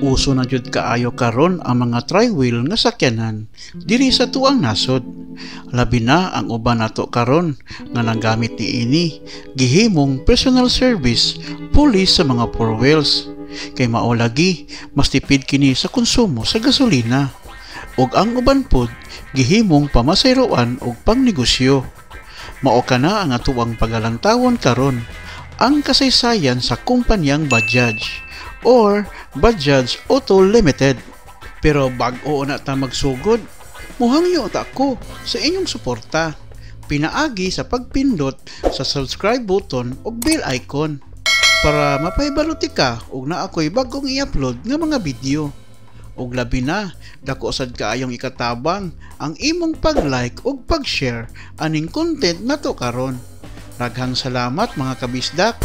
Uso na jud kaayo karon ang mga tri-wheel nga sakyanan diri sa tuang nasod. Labi na ang uban nato karon nga nagamit niini gihimong personal service pulis sa mga four wheels. Kay mao lagi mas tipid kini sa konsumo sa gasolina. Ug ang uban pod gihimong pamasayroan ug pangnegosyo. Mao kana ang atuang pagalangtawon karon ang kasaysayan sa kumpanyang Bajaj or Bajaj Auto Limited. Pero bag-o na ta magsugod, muhangyo ta ko sa inyong suporta. Pinaagi sa pagpindot sa subscribe button o bell icon para mapahibaloti ka ug na ako'y bagong i-upload nga mga video. Ug labi na, dako sad kaayong ikatabang ang imong pag-like ug pag-share aning content nato karon. Daghang salamat mga kabisdak.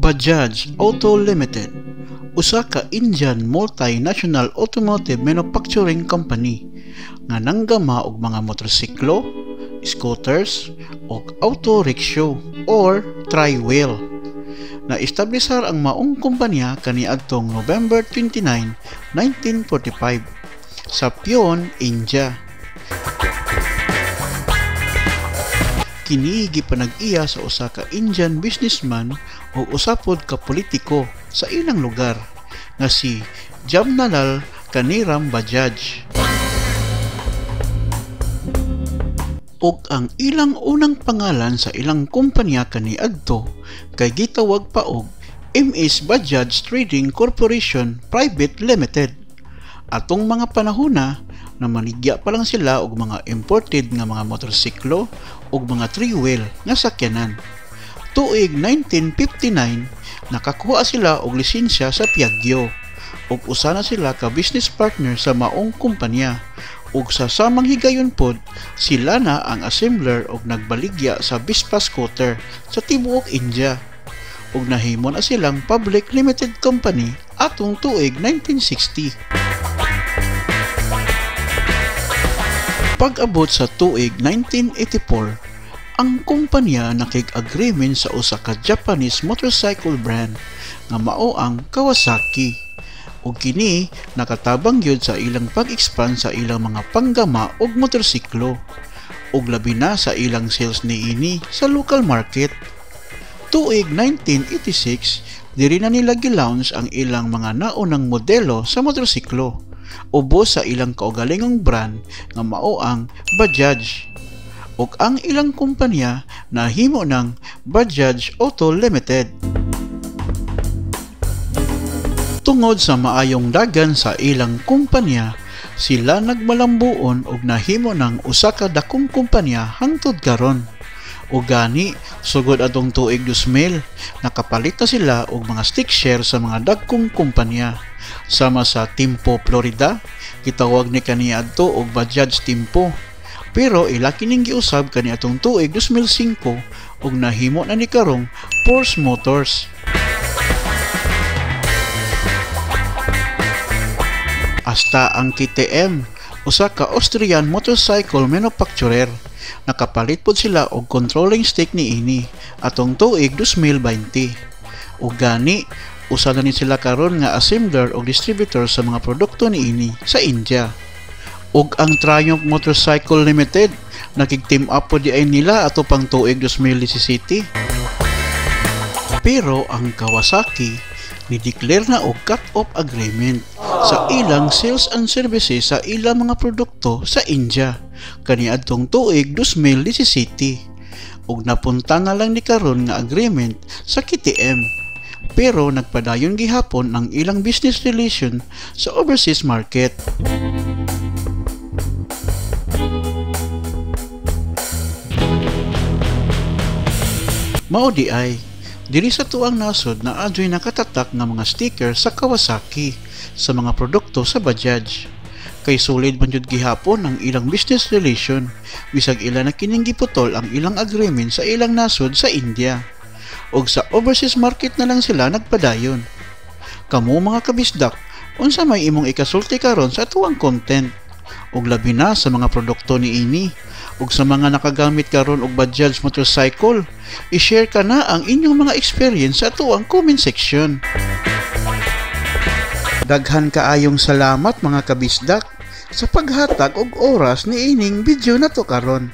Bajaj Auto Limited, usa ka Indian multinational automotive manufacturing company nga nanggama og mga motorsiklo, scooters ug auto rickshaw or tri-wheel. Na-establisar ang maong kumpanya kaniadtong November 29, 1945 sa Pune, India. Kini gipanag-iya sa usa ka Indian businessman o usapod ka politiko sa ilang lugar nga si Jamnalal Kaniram Bajaj. Ug ang ilang unang pangalan sa ilang kumpanya kaniadto kay gitawag pa og MS Bajaj Trading Corporation Private Limited. Atong mga panahona na manigya pa lang sila og mga imported nga mga motorsiklo ug mga three-wheel nga sakyanan. Tuig 1959, nakakuha sila og lisensya sa Piaggio ug usa na sila ka business partner sa maong kumpanya ug sa samang higayon pod sila na ang assembler ug nagbaligya sa Vespa scooter sa tibuok India ug nahimo na silang public limited company atong tuig 1960. Pag-abot sa tuig 1984, ang kumpanya nakig-agreement sa usa ka Japanese motorcycle brand nga mao ang Kawasaki. Ug kini nakatabang gyud sa ilang pag-expand sa ilang mga panggama og motorsiklo ug labi na sa ilang sales niini sa local market. Tuig 1986, diri na nila gilaunch ang ilang mga naunang modelo sa motorsiklo ubos sa ilang kaugalingong brand nga mao ang Bajaj. Ug ang ilang kumpanya nahimo ng Bajaj Auto Limited. Tungod sa maayong dagan sa ilang kumpanya, sila nagmalambuon ug nahimo ng usa ka dakong kumpanya hangtod karon. Ug gani, sugod atong tuig 2000, nakapalit na sila og mga stick share sa mga dagkong kumpanya. Sama sa Timpo Florida, gitawag ni kaniadto og Bajaj Timpo. Pero ila kining giusab kaniadtong tuig 2005 ug nahimo na ni karong Force Motors. Hasta ang KTM, usa ka Austrian motorcycle manufacturer, nakapalit pod sila og controlling stick niini atong tuig 2020. Ug gani, usa na ni sila karon nga assembler o distributor sa mga produkto niini sa India. Ug ang Triumph Motorcycle Limited nakig-team up po di ay nila ato pang tuig 2017. Pero ang Kawasaki ni-declare na og cut-off agreement sa ilang sales and services sa ilang mga produkto sa India kaniadtong tuig 2017. Ug napunta nga lang ni karon nga agreement sa KTM. Pero nagpadayon gihapon ang ilang business relation sa overseas market. Mao di ay Diri sa tuang nasod na adyoy nakatatak nga mga sticker sa Kawasaki sa mga produkto sa Bajaj. Kay solid man jud gihapon ang ilang business relation, bisag ila na kining giputol ang ilang agreement sa ilang nasod sa India. Og sa overseas market na lang sila nagpadayon. Kamo mga kabisdak, unsa may imong ikasulti karon sa tuwang content? Og labi na sa mga produkto ni ini, ug sa mga nakagamit karon og Bajaj motorcycle, i-share ka na ang inyong mga experience sa tuwang comment section. Daghan kaayong salamat mga kabisdak sa paghatag og oras ni ining video na to karon.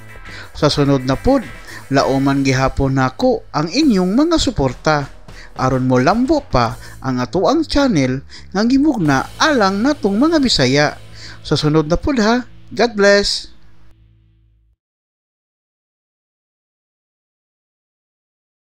Sa sunod na pod, laoman gihapon nako ang inyong mga suporta aron mo lambo pa ang atoang channel nga gimugna alang natong mga Bisaya. Sa sunod na pod ha. God bless.